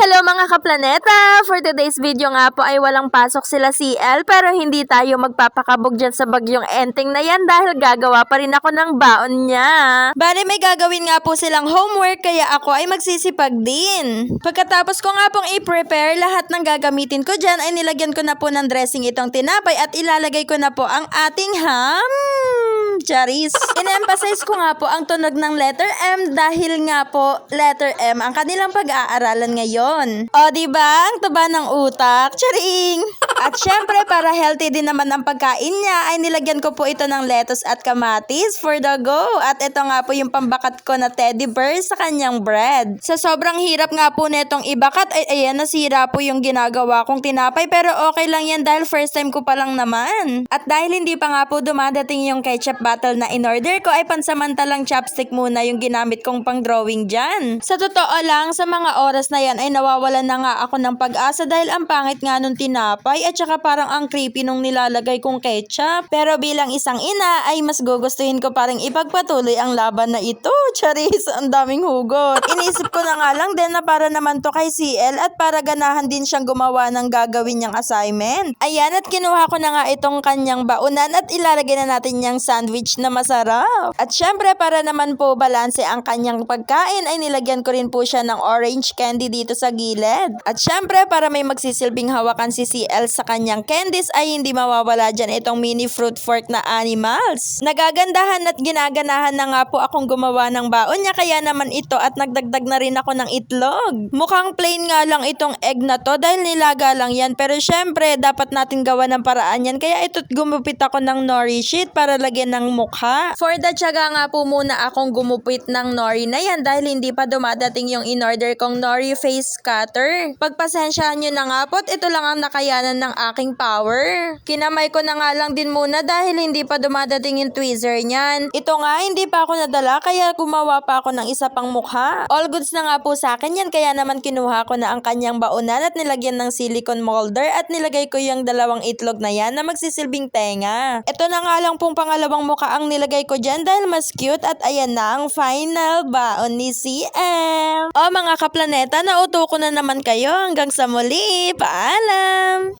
Hello mga kaplaneta! For today's video nga po ay walang pasok sila CL pero hindi tayo magpapakabog dyan sa bagyong Enteng na yan dahil gagawa pa rin ako ng baon niya. Bale may gagawin nga po silang homework kaya ako ay magsisipag din. Pagkatapos ko nga pong i-prepare lahat ng gagamitin ko dyan ay nilagyan ko na po ng dressing itong tinapay at ilalagay ko na po ang ating ham. Charis. In-emphasize ko nga po ang tunog ng letter M dahil nga po letter M ang kanilang pag-aaralan ngayon. O diba? Ang taba ng utak. Charing! At syempre para healthy din naman ang pagkain niya ay nilagyan ko po ito ng lettuce at kamatis for the go. At ito nga po yung pambakat ko na teddy bear sa kanyang bread. Sa sobrang hirap nga po netong ibakat ay ayan nasira po yung ginagawa kong tinapay pero okay lang yan dahil first time ko pa lang naman. At dahil hindi pa nga po dumadating yung ketchup bottle na in-order ko ay pansamantalang chopstick muna yung ginamit kong pang drawing dyan. Sa totoo lang sa mga oras na yan ay nawawalan na nga ako ng pag-asa dahil ang pangit nga nung tinapay at saka parang ang creepy nung nilalagay kong ketchup. Pero bilang isang ina ay mas gugustuhin ko parang ipagpatuloy ang laban na ito. Charis, ang daming hugot. Inisip ko na nga lang din na para naman to kay CL at para ganahan din siyang gumawa ng gagawin niyang assignment. Ayan at kinuha ko na nga itong kanyang baunan at ilalagay na natin niyang sandwich na masarap. At syempre para naman po balanse ang kanyang pagkain ay nilagyan ko rin po siya ng orange candy dito sa gilid. At syempre para may magsisilbing hawakan si CL sa kanyang candies ay hindi mawawala dyan itong mini fruit fork na animals. Nagagandahan at ginaganahan na nga po akong gumawa ng baon niya kaya naman ito at nagdagdag na rin ako ng itlog. Mukhang plain nga lang itong egg na to dahil nilaga lang yan pero syempre dapat natin gawa ng paraan yan kaya ito't gumupit ako ng nori sheet para lagyan ng mukha. For the tiyaga nga po muna akong gumupit ng nori na yan dahil hindi pa dumadating yung in-order kong nori face cutter. Pagpasensyahan nyo na nga po at ito lang ang nakayanan ng aking power. Kinamay ko na nga lang din muna dahil hindi pa dumadating yung tweezer niyan. Ito nga hindi pa ako nadala kaya gumawa pa ako ng isa pang mukha. All goods na nga po sa akin yan kaya naman kinuha ko na ang kanyang baunan at nilagyan ng silicone molder at nilagay ko yung dalawang itlog na yan na magsisilbing tenga. Ito na nga lang pong pangalawang mukha ang nilagay ko dyan dahil mas cute at ayan na ang final baon ni CM. O mga kaplaneta, nauto ko na naman kayo. Hanggang sa muli. Paalam!